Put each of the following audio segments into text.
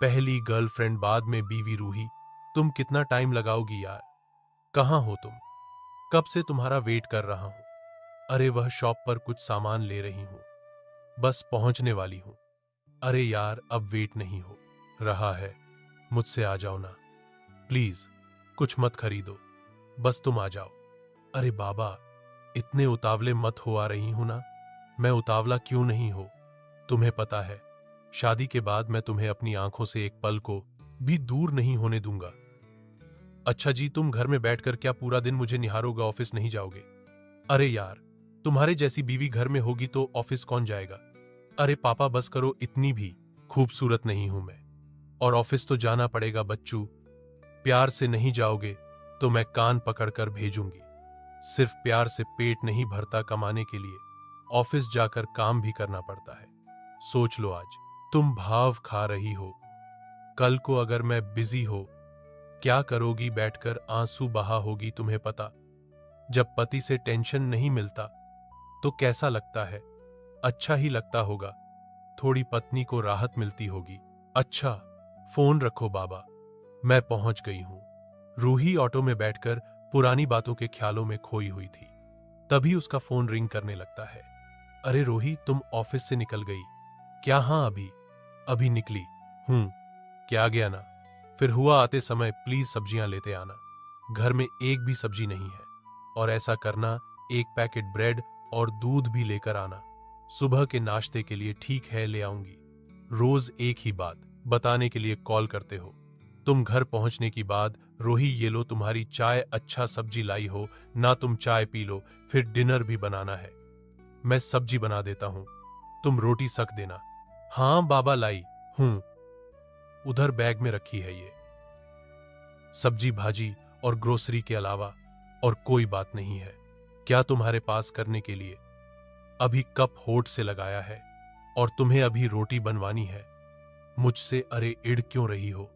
पहली गर्लफ्रेंड, बाद में बीवी रूही। तुम कितना टाइम लगाओगी यार? कहाँ हो तुम? कब से तुम्हारा वेट कर रहा हूं। अरे वह शॉप पर कुछ सामान ले रही हूं, बस पहुंचने वाली हूं। अरे यार अब वेट नहीं हो रहा है, मुझसे आ जाओ ना प्लीज। कुछ मत खरीदो, बस तुम आ जाओ। अरे बाबा, इतने उतावले मत हो, आ रही हूं ना। मैं उतावला क्यों नहीं हो? तुम्हें पता है, शादी के बाद मैं तुम्हें अपनी आंखों से एक पल को भी दूर नहीं होने दूंगा। अच्छा जी, तुम घर में बैठकर क्या पूरा दिन मुझे निहारोगे, ऑफिस नहीं जाओगे? अरे यार, तुम्हारे जैसी बीवी घर में होगी तो ऑफिस कौन जाएगा? अरे पापा बस करो, इतनी भी खूबसूरत नहीं हूं मैं, और ऑफिस तो जाना पड़ेगा बच्चू। प्यार से नहीं जाओगे तो मैं कान पकड़कर भेजूंगी। सिर्फ प्यार से पेट नहीं भरता, कमाने के लिए ऑफिस जाकर काम भी करना पड़ता है। सोच लो, आज तुम भाव खा रही हो, कल को अगर मैं बिजी हो क्या करोगी? बैठकर आंसू बहा होगी। तुम्हें पता, जब पति से टेंशन नहीं मिलता तो कैसा लगता है? अच्छा ही लगता होगा, थोड़ी पत्नी को राहत मिलती होगी। अच्छा, फोन रखो बाबा, मैं पहुंच गई हूं। रूही ऑटो में बैठकर पुरानी बातों के ख्यालों में खोई हुई थी। तभी उसका फोन रिंग करने लगता है। अरे रोही, तुम ऑफिस से निकल गई क्या? हाँ, अभी अभी निकली हूं। क्या गया ना? फिर हुआ आते समय प्लीज सब्जियां लेते आना, घर में एक भी सब्जी नहीं है। और ऐसा करना, एक पैकेट ब्रेड और दूध भी लेकर आना, सुबह के नाश्ते के लिए। ठीक है, ले आऊंगी। रोज एक ही बात बताने के लिए कॉल करते हो। तुम घर पहुंचने की बाद, रोही ये लो तुम्हारी चाय, अच्छा सब्जी लाई हो ना, तुम चाय पी लो, फिर डिनर भी बनाना है। मैं सब्जी बना देता हूं, तुम रोटी सक देना। हाँ बाबा, लाई हूं, उधर बैग में रखी है ये सब्जी भाजी और ग्रोसरी के अलावा और कोई बात नहीं है क्या तुम्हारे पास करने के लिए? अभी कप होठ से लगाया है और तुम्हें अभी रोटी बनवानी है मुझसे। अरे इड़ क्यों रही हो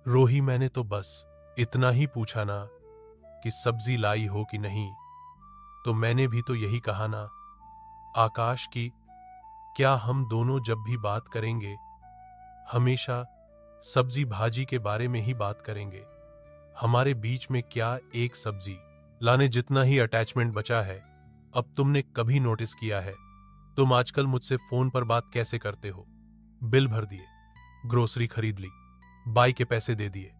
रोही? मैंने तो बस इतना ही पूछा ना कि सब्जी लाई हो कि नहीं, तो मैंने भी तो यही कहा ना। आकाश की, क्या हम दोनों जब भी बात करेंगे हमेशा सब्जी भाजी के बारे में ही बात करेंगे? हमारे बीच में क्या एक सब्जी लाने जितना ही अटैचमेंट बचा है? अब तुमने कभी नोटिस किया है तुम आजकल मुझसे फोन पर बात कैसे करते हो? बिल भर दिए, ग्रोसरी खरीद ली, बाई के पैसे दे दिए,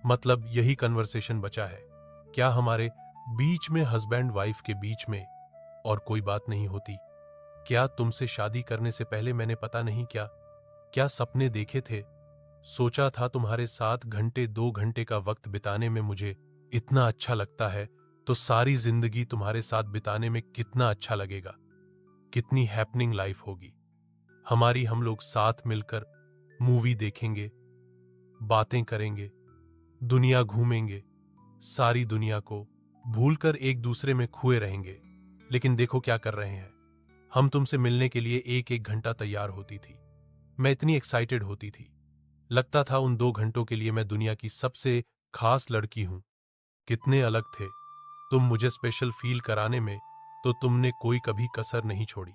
मतलब यही कन्वर्सेशन बचा है क्या हमारे बीच में? हस्बैंड वाइफ के बीच में और कोई बात नहीं होती क्या? तुमसे शादी करने से पहले मैंने पता नहीं क्या क्या सपने देखे थे। सोचा था तुम्हारे साथ घंटे 2 घंटे का वक्त बिताने में मुझे इतना अच्छा लगता है, तो सारी जिंदगी तुम्हारे साथ बिताने में कितना अच्छा लगेगा, कितनी हैपनिंग लाइफ होगी हमारी। हम लोग साथ मिलकर मूवी देखेंगे, बातें करेंगे, दुनिया घूमेंगे, सारी दुनिया को भूलकर एक दूसरे में खोए रहेंगे। लेकिन देखो क्या कर रहे हैं हम। तुमसे मिलने के लिए एक एक घंटा तैयार होती थी, मैं इतनी एक्साइटेड होती थी, लगता था उन 2 घंटों के लिए मैं दुनिया की सबसे खास लड़की हूं। कितने अलग थे तुम मुझे स्पेशल फील कराने में, तो तुमने कोई कभी कसर नहीं छोड़ी।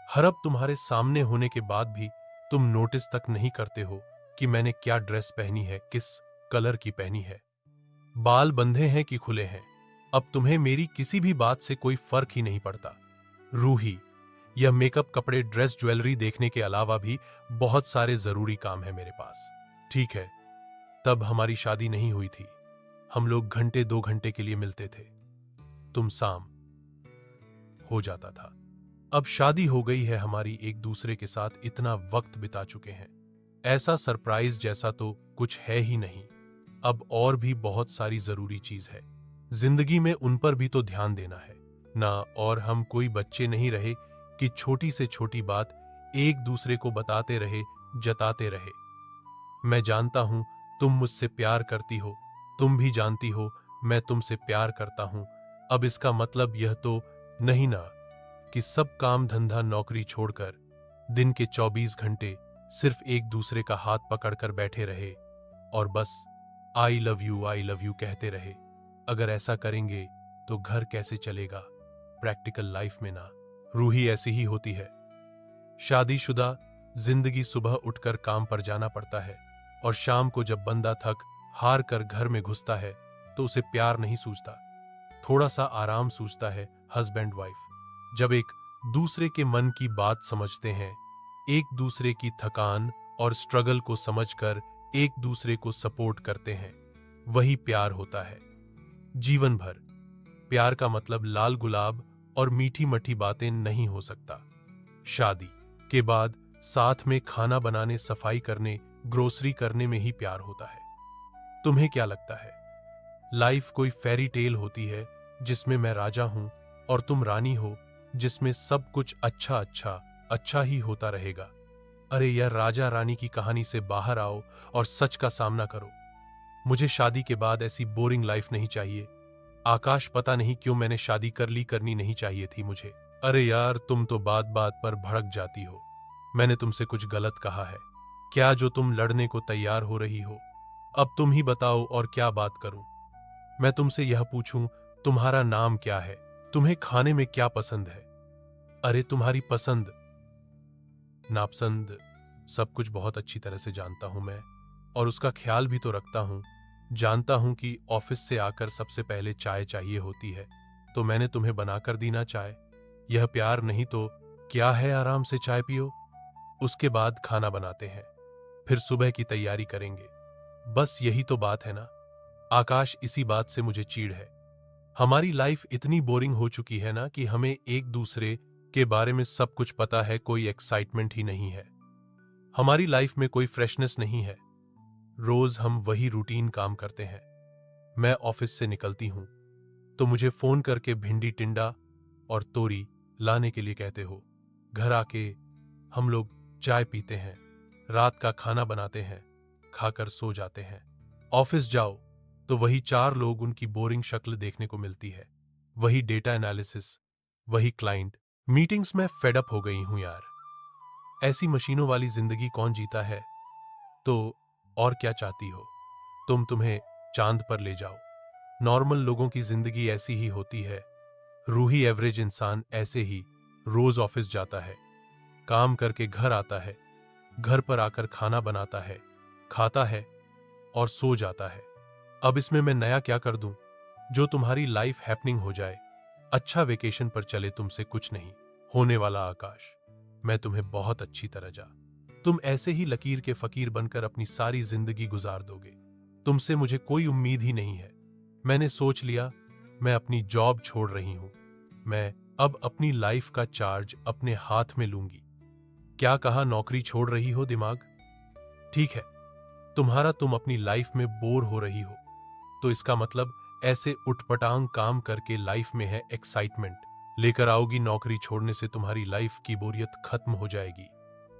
हर अब तुम्हारे सामने होने के बाद भी तुम नोटिस तक नहीं करते हो कि मैंने क्या ड्रेस पहनी है, किस कलर की पहनी है, बाल बंधे हैं कि खुले हैं। अब तुम्हें मेरी किसी भी बात से कोई फर्क ही नहीं पड़ता। रूही, यह मेकअप, कपड़े, ड्रेस, ज्वेलरी देखने के अलावा भी बहुत सारे जरूरी काम है मेरे पास। ठीक है, तब हमारी शादी नहीं हुई थी, हम लोग घंटे 2 घंटे के लिए मिलते थे, तुम शाम हो जाता था। अब शादी हो गई है हमारी, एक दूसरे के साथ इतना वक्त बिता चुके हैं, ऐसा सरप्राइज जैसा तो कुछ है ही नहीं। अब और भी बहुत सारी जरूरी चीज है जिंदगी में, उन पर भी तो ध्यान देना है ना। और हम कोई बच्चे नहीं रहे कि छोटी से छोटी बात एक दूसरे को बताते रहे, जताते रहे। मैं जानता हूं तुम मुझसे प्यार करती हो, तुम भी जानती हो मैं तुमसे प्यार करता हूं। अब इसका मतलब यह तो नहीं ना कि सब काम धंधा नौकरी छोड़कर दिन के 24 घंटे सिर्फ एक दूसरे का हाथ पकड़कर बैठे रहे और बस आई लव यू कहते रहे। अगर ऐसा करेंगे तो घर कैसे चलेगा प्रैक्टिकल लाइफ में ना। रूही ऐसी ही होती है, शादीशुदा जिंदगी, सुबह उठकर काम पर जाना पड़ता है, और शाम को जब बंदा थक हार कर घर में घुसता है तो उसे प्यार नहीं सूझता, थोड़ा सा आराम सूझता है। हस्बैंड वाइफ जब एक दूसरे के मन की बात समझते हैं, एक दूसरे की थकान और स्ट्रगल को समझकर एक दूसरे को सपोर्ट करते हैं, वही प्यार होता है। जीवन भर प्यार का मतलब लाल गुलाब और मीठी मठी बातें नहीं हो सकता। शादी के बाद साथ में खाना बनाने, सफाई करने, ग्रोसरी करने में ही प्यार होता है। तुम्हें क्या लगता है लाइफ कोई फेरी टेल होती है जिसमें मैं राजा हूं और तुम रानी हो, जिसमें सब कुछ अच्छा अच्छा अच्छा ही होता रहेगा? अरे यह राजा रानी की कहानी से बाहर आओ और सच का सामना करो। मुझे शादी के बाद ऐसी बोरिंग लाइफ नहीं चाहिए। आकाश, पता नहीं क्यों मैंने शादी करनी नहीं चाहिए थी मुझे। अरे यार, तुम तो बात बात पर भड़क जाती हो। मैंने तुमसे कुछ गलत कहा है क्या जो तुम लड़ने को तैयार हो रही हो? अब तुम ही बताओ और क्या बात करूं? मैं तुमसे यह पूछूं, तुम्हारा नाम क्या है? तुम्हें खाने में क्या पसंद है? अरे तुम्हारी पसंद नापसंद सब कुछ बहुत अच्छी तरह से जानता हूं मैं, और उसका ख्याल भी तो रखता हूं। जानता हूं कि ऑफिस से आकर सबसे पहले चाय चाहिए होती है, तो मैंने तुम्हें बनाकर दी ना चाय। यह प्यार नहीं तो क्या है? आराम से चाय पियो, उसके बाद खाना बनाते हैं, फिर सुबह की तैयारी करेंगे। बस यही तो बात है ना आकाश, इसी बात से मुझे चिढ़ है। हमारी लाइफ इतनी बोरिंग हो चुकी है ना कि हमें एक दूसरे के बारे में सब कुछ पता है, कोई एक्साइटमेंट ही नहीं है। हमारी लाइफ में कोई फ्रेशनेस नहीं है। रोज हम वही रूटीन काम करते हैं। मैं ऑफिस से निकलती हूं तो मुझे फोन करके भिंडी टिंडा और तोरी लाने के लिए कहते हो। घर आके हम लोग चाय पीते हैं, रात का खाना बनाते हैं, खाकर सो जाते हैं। ऑफिस जाओ तो वही चार लोग, उनकी बोरिंग शक्ल देखने को मिलती है, वही डेटा एनालिसिस, वही क्लाइंट मीटिंग्स। में फेडअप हो गई हूं यार। ऐसी मशीनों वाली जिंदगी कौन जीता है? तो और क्या चाहती हो? तुम्हें चांद पर ले जाओ। नॉर्मल लोगों की जिंदगी ऐसी ही होती है। रूही एवरेज इंसान ऐसे ही रोज ऑफिस जाता है, काम करके घर आता है, घर पर आकर खाना बनाता है, खाता है और सो जाता है। अब इसमें मैं नया क्या कर दूं जो तुम्हारी लाइफ हैपनिंग हो जाए? अच्छा वेकेशन पर चले, तुमसे कुछ नहीं होने वाला आकाश। मैं तुम्हें बहुत अच्छी तरह जा। तुम ऐसे ही लकीर के फकीर बनकर अपनी सारी जिंदगी गुजार दोगे। तुमसे मुझे कोई उम्मीद ही नहीं है। मैंने सोच लिया, मैं अपनी जॉब छोड़ रही हूं। मैं अब अपनी लाइफ का चार्ज अपने हाथ में लूंगी। क्या कहा? नौकरी छोड़ रही हो? दिमाग ठीक है तुम्हारा, तुम अपनी लाइफ में बोर हो रही हो, तो इसका मतलब ऐसे उटपटांग काम करके लाइफ में है एक्साइटमेंट लेकर आओगी। नौकरी छोड़ने से तुम्हारी लाइफ की बोरियत खत्म हो जाएगी।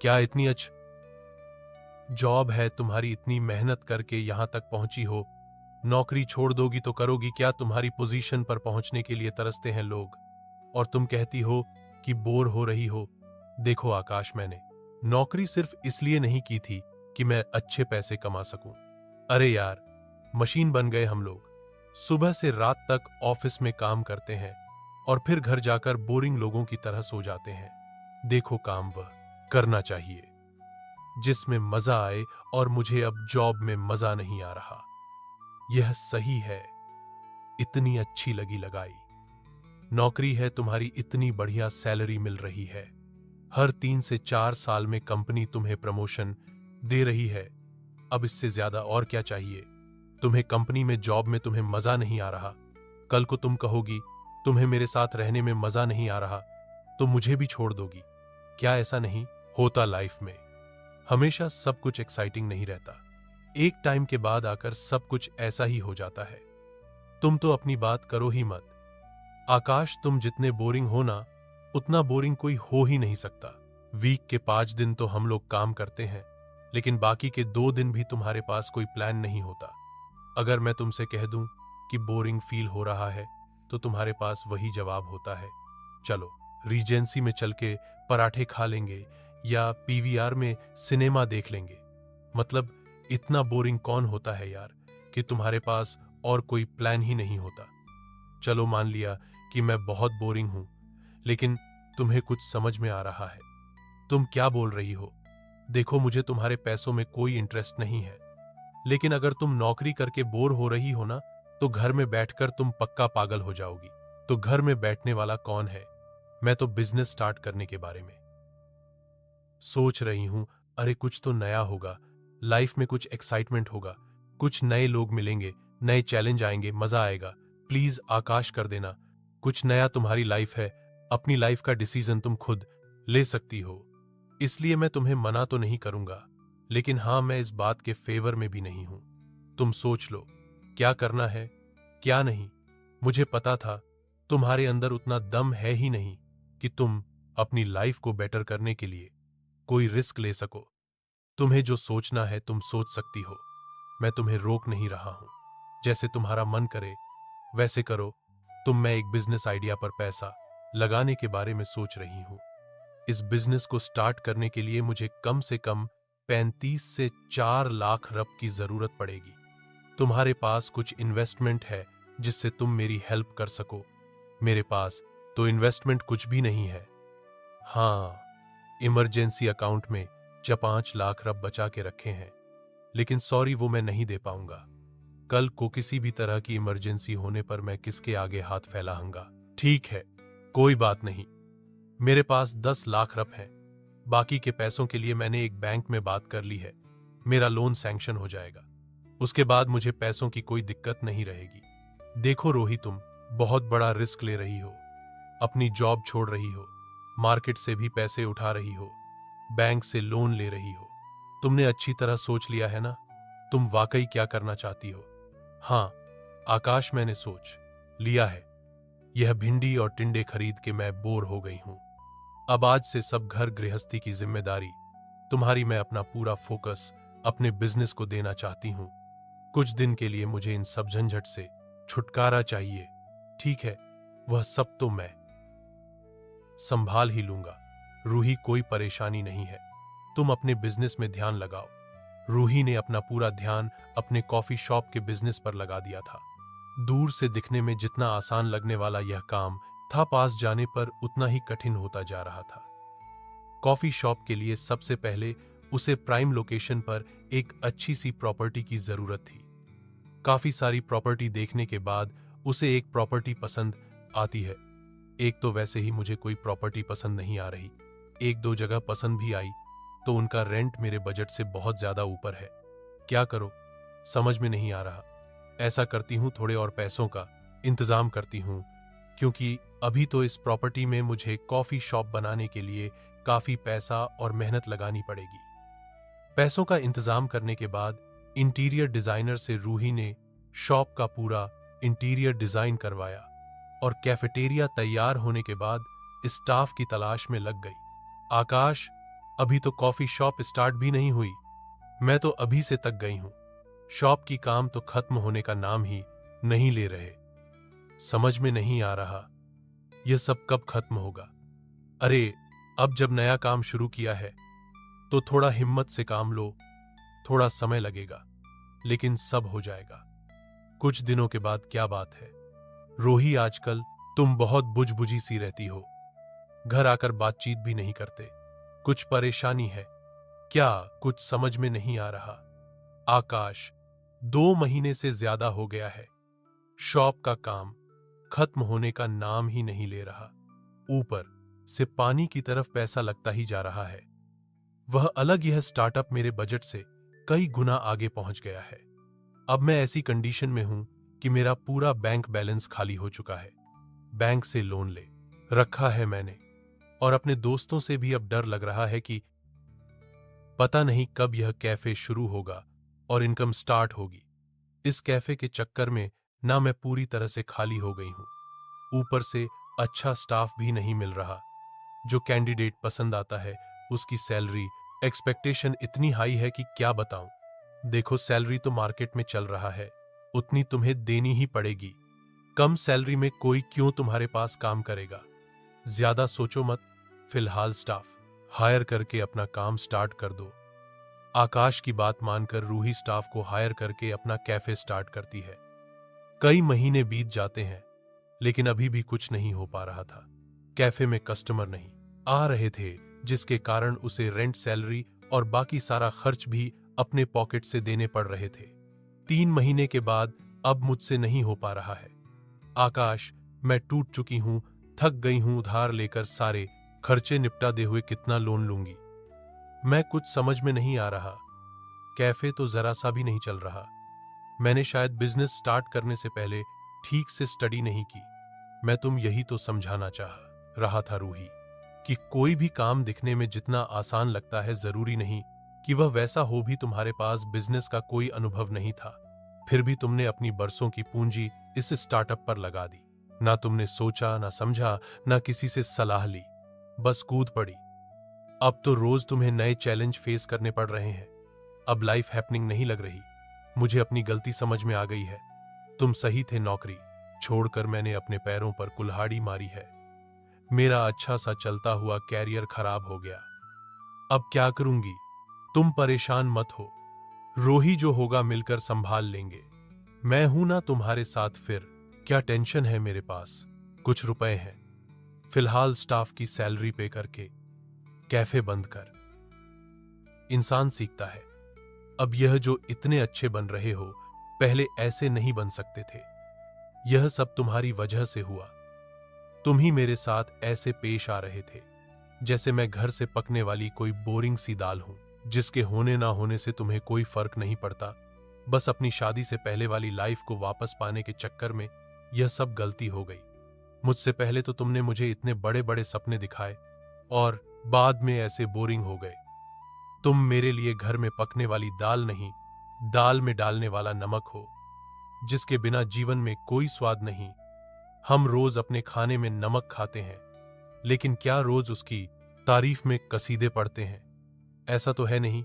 क्या इतनी अच्छी जॉब है तुम्हारी, इतनी मेहनत करके यहां तक पहुंची हो, नौकरी छोड़ दोगी तो करोगी क्या? तुम्हारी पोजीशन पर पहुंचने के लिए तरसते हैं लोग और तुम कहती हो कि बोर हो रही हो। देखो आकाश, मैंने नौकरी सिर्फ इसलिए नहीं की थी कि मैं अच्छे पैसे कमा सकूं। अरे यार, मशीन बन गए हम लोग। सुबह से रात तक ऑफिस में काम करते हैं और फिर घर जाकर बोरिंग लोगों की तरह सो जाते हैं। देखो, काम वह करना चाहिए जिसमें मजा आए, और मुझे अब जॉब में मजा नहीं आ रहा। यह सही है, इतनी अच्छी लगी लगाई नौकरी है तुम्हारी, इतनी बढ़िया सैलरी मिल रही है, हर 3 से 4 साल में कंपनी तुम्हें प्रमोशन दे रही है। अब इससे ज्यादा और क्या चाहिए? तुम्हें कंपनी में, जॉब में तुम्हें मजा नहीं आ रहा, कल को तुम कहोगी तुम्हें मेरे साथ रहने में मजा नहीं आ रहा, तो मुझे भी छोड़ दोगी। क्या ऐसा नहीं होता लाइफ में? हमेशा सब कुछ एक्साइटिंग नहीं रहता। एक टाइम के बाद आकर सब कुछ ऐसा ही हो जाता है। तुम तो अपनी बात करो ही मत आकाश। तुम जितने बोरिंग हो ना, उतना बोरिंग कोई हो ही नहीं सकता। वीक के 5 दिन तो हम लोग काम करते हैं, लेकिन बाकी के 2 दिन भी तुम्हारे पास कोई प्लान नहीं होता। अगर मैं तुमसे कह दूं कि बोरिंग फील हो रहा है, तो तुम्हारे पास वही जवाब होता है, चलो रीजेंसी में चल के पराठे खा लेंगे या पीवीआर में सिनेमा देख लेंगे। मतलब इतना बोरिंग कौन होता है यार कि तुम्हारे पास और कोई प्लान ही नहीं होता। चलो मान लिया कि मैं बहुत बोरिंग हूं, लेकिन तुम्हें कुछ समझ में आ रहा है। तुम क्या बोल रही हो? देखो, मुझे तुम्हारे पैसों में कोई इंटरेस्ट नहीं है। लेकिन अगर तुम नौकरी करके बोर हो रही हो ना, तो घर में बैठकर तुम पक्का पागल हो जाओगी। तो घर में बैठने वाला कौन है? मैं तो बिजनेस स्टार्ट करने के बारे में सोच रही हूं। अरे कुछ तो नया होगा, लाइफ में कुछ एक्साइटमेंट होगा, कुछ नए लोग मिलेंगे, नए चैलेंज आएंगे, मजा आएगा। प्लीज आकाश कर देना। कुछ नया, तुम्हारी लाइफ है, अपनी लाइफ का डिसीजन तुम खुद ले सकती हो, इसलिए मैं तुम्हें मना तो नहीं करूंगा, लेकिन हां, मैं इस बात के फेवर में भी नहीं हूं। तुम सोच लो क्या करना है, क्या नहीं। मुझे पता था तुम्हारे अंदर उतना दम है ही नहीं कि तुम अपनी लाइफ को बेटर करने के लिए कोई रिस्क ले सको। तुम्हें जो सोचना है तुम सोच सकती हो, मैं तुम्हें रोक नहीं रहा हूं। जैसे तुम्हारा मन करे वैसे करो। मैं एक बिजनेस आइडिया पर पैसा लगाने के बारे में सोच रही हूं। इस बिजनेस को स्टार्ट करने के लिए मुझे कम से कम 35 से 4 लाख रब की जरूरत पड़ेगी। तुम्हारे पास कुछ इन्वेस्टमेंट है जिससे तुम मेरी हेल्प कर सको? मेरे पास तो इन्वेस्टमेंट कुछ भी नहीं है। हाँ, इमरजेंसी अकाउंट में 5 लाख रब बचा के रखे हैं, लेकिन सॉरी, वो मैं नहीं दे पाऊंगा। कल को किसी भी तरह की इमरजेंसी होने पर मैं किसके आगे हाथ फैलाऊंगा? ठीक है, कोई बात नहीं। मेरे पास 10 लाख रब हैं। बाकी के पैसों के लिए मैंने एक बैंक में बात कर ली है। मेरा लोन सैंक्शन हो जाएगा। उसके बाद मुझे पैसों की कोई दिक्कत नहीं रहेगी। देखो रोही, तुम बहुत बड़ा रिस्क ले रही हो। अपनी जॉब छोड़ रही हो, मार्केट से भी पैसे उठा रही हो, बैंक से लोन ले रही हो। तुमने अच्छी तरह सोच लिया है ना तुम वाकई क्या करना चाहती हो? हाँ आकाश, मैंने सोच लिया है। यह भिंडी और टिंडे खरीद के मैं बोर हो गई हूं। अब आज से सब घर गृहस्थी की जिम्मेदारी तुम्हारी। मैं अपना पूरा फोकस अपने बिजनेस को देना चाहती हूं। कुछ दिन के लिए मुझे इन सब झंझट से छुटकारा चाहिए, ठीक है? वह सब तो मैं संभाल ही लूंगा। रूही, कोई परेशानी नहीं है, तुम अपने बिजनेस में ध्यान लगाओ। रूही ने अपना पूरा ध्यान अपने कॉफी शॉप के बिजनेस पर लगा दिया था। दूर से दिखने में जितना आसान लगने वाला यह काम था, पास जाने पर उतना ही कठिन होता जा रहा था। कॉफी शॉप के लिए सबसे पहले उसे प्राइम लोकेशन पर एक अच्छी सी प्रॉपर्टी की जरूरत थी। काफी सारी प्रॉपर्टी देखने के बाद उसे एक प्रॉपर्टी पसंद आती है। एक तो वैसे ही मुझे कोई प्रॉपर्टी पसंद नहीं आ रही, एक दो जगह पसंद भी आई तो उनका रेंट मेरे बजट से बहुत ज्यादा ऊपर है। क्या करो समझ में नहीं आ रहा। ऐसा करती हूं, थोड़े और पैसों का इंतजाम करती हूं, क्योंकि अभी तो इस प्रॉपर्टी में मुझे कॉफी शॉप बनाने के लिए काफी पैसा और मेहनत लगानी पड़ेगी। पैसों का इंतजाम करने के बाद इंटीरियर डिजाइनर से रूही ने शॉप का पूरा इंटीरियर डिजाइन करवाया और कैफेटेरिया तैयार होने के बाद स्टाफ की तलाश में लग गई। आकाश, अभी तो कॉफी शॉप स्टार्ट भी नहीं हुई, मैं तो अभी से तक गई हूं। शॉप की काम तो खत्म होने का नाम ही नहीं ले रहे। समझ में नहीं आ रहा यह सब कब खत्म होगा। अरे अब जब नया काम शुरू किया है तो थोड़ा हिम्मत से काम लो। थोड़ा समय लगेगा लेकिन सब हो जाएगा कुछ दिनों के बाद। क्या बात है रोही, आजकल तुम बहुत बुझबुझी सी रहती हो, घर आकर बातचीत भी नहीं करते। कुछ परेशानी है क्या? कुछ समझ में नहीं आ रहा। आकाश, 2 महीने से ज्यादा हो गया है, शॉप का काम खत्म होने का नाम ही नहीं ले रहा। ऊपर से पानी की तरफ पैसा लगता ही जा रहा है। वह अलग, यह स्टार्टअप मेरे बजट से कई गुना आगे पहुंच गया है। अब मैं ऐसी कंडीशन में हूं कि मेरा पूरा बैंक बैलेंस खाली हो चुका है। बैंक से लोन ले रखा है मैंने, और अपने दोस्तों से भी अब डर लग रहा है कि पता नहीं कब यह कैफे शुरू होगा और इनकम स्टार्ट होगी। इस कैफे के चक्कर में ना मैं पूरी तरह से खाली हो गई हूं, ऊपर से अच्छा स्टाफ भी नहीं मिल रहा। जो कैंडिडेट पसंद आता है उसकी सैलरी एक्सपेक्टेशन इतनी हाई है कि क्या बताऊं। देखो, सैलरी तो मार्केट में चल रहा है, उतनी तुम्हें देनी ही पड़ेगी। कम सैलरी में कोई क्यों तुम्हारे पास काम करेगा? ज्यादा सोचो मत, फिलहाल स्टाफ हायर करके अपना काम स्टार्ट कर दो। आकाश की बात मानकर रूही स्टाफ को हायर करके अपना कैफे स्टार्ट करती है। कई महीने बीत जाते हैं लेकिन अभी भी कुछ नहीं हो पा रहा था। कैफे में कस्टमर नहीं आ रहे थे, जिसके कारण उसे रेंट, सैलरी और बाकी सारा खर्च भी अपने पॉकेट से देने पड़ रहे थे। 3 महीने के बाद अब मुझसे नहीं हो पा रहा है। आकाश, मैं टूट चुकी हूं, थक गई हूं, उधार लेकर सारे खर्चे निपटा दे हुए कितना लोन लूंगी। मैं कुछ समझ में नहीं आ रहा। कैफे तो जरा सा भी नहीं चल रहा। मैंने शायद बिजनेस स्टार्ट करने से पहले ठीक से स्टडी नहीं की। मैं तुम यही तो समझाना चाह रहा था रूही, कि कोई भी काम दिखने में जितना आसान लगता है जरूरी नहीं कि वह वैसा हो भी। तुम्हारे पास बिजनेस का कोई अनुभव नहीं था, फिर भी तुमने अपनी बरसों की पूंजी इस स्टार्टअप पर लगा दी। ना तुमने सोचा, ना समझा, ना किसी से सलाह ली, बस कूद पड़ी। अब तो रोज तुम्हें नए चैलेंज फेस करने पड़ रहे हैं। अब लाइफ हैपनिंग नहीं लग रही। मुझे अपनी गलती समझ में आ गई है। तुम सही थे, नौकरी छोड़कर मैंने अपने पैरों पर कुल्हाड़ी मारी है। मेरा अच्छा सा चलता हुआ कैरियर खराब हो गया। अब क्या करूंगी? तुम परेशान मत हो रोही, जो होगा मिलकर संभाल लेंगे। मैं हूं ना तुम्हारे साथ। फिर क्या टेंशन है? मेरे पास कुछ रुपए हैं, फिलहाल स्टाफ की सैलरी पे करके कैफे बंद कर। इंसान सीखता है। अब यह जो इतने अच्छे बन रहे हो, पहले ऐसे नहीं बन सकते थे। यह सब तुम्हारी वजह से हुआ। तुम ही मेरे साथ ऐसे पेश आ रहे थे जैसे मैं घर से पकने वाली कोई बोरिंग सी दाल हूं, जिसके होने ना होने से तुम्हें कोई फर्क नहीं पड़ता। बस अपनी शादी से पहले वाली लाइफ को वापस पाने के चक्कर में यह सब गलती हो गई। मुझसे पहले तो तुमने मुझे इतने बड़े बड़े सपने दिखाए और बाद में ऐसे बोरिंग हो गए। तुम मेरे लिए घर में पकने वाली दाल नहीं, दाल में डालने वाला नमक हो, जिसके बिना जीवन में कोई स्वाद नहीं। हम रोज अपने खाने में नमक खाते हैं, लेकिन क्या रोज उसकी तारीफ में कसीदे पढ़ते हैं? ऐसा तो है नहीं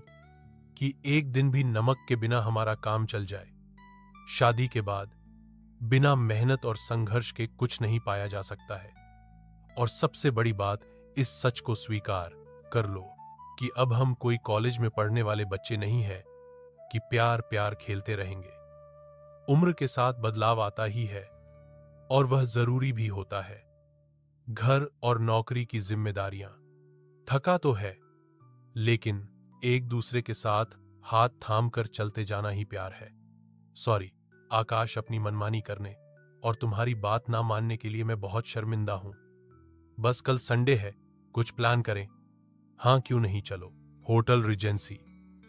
कि एक दिन भी नमक के बिना हमारा काम चल जाए। शादी के बाद बिना मेहनत और संघर्ष के कुछ नहीं पाया जा सकता है। और सबसे बड़ी बात, इस सच को स्वीकार कर लो कि अब हम कोई कॉलेज में पढ़ने वाले बच्चे नहीं हैं कि प्यार प्यार खेलते रहेंगे। उम्र के साथ बदलाव आता ही है, और वह जरूरी भी होता है। घर और नौकरी की जिम्मेदारियां, थका तो है, लेकिन एक दूसरे के साथ हाथ थाम कर चलते जाना ही प्यार है। सॉरी आकाश, अपनी मनमानी करने और तुम्हारी बात ना मानने के लिए मैं बहुत शर्मिंदा हूं। बस कल संडे है, कुछ प्लान करें? हाँ क्यों नहीं, चलो होटल रिजेंसी,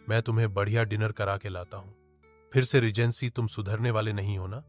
मैं तुम्हें बढ़िया डिनर करा के लाता हूं। फिर से रिजेंसी, तुम सुधरने वाले नहीं हो ना?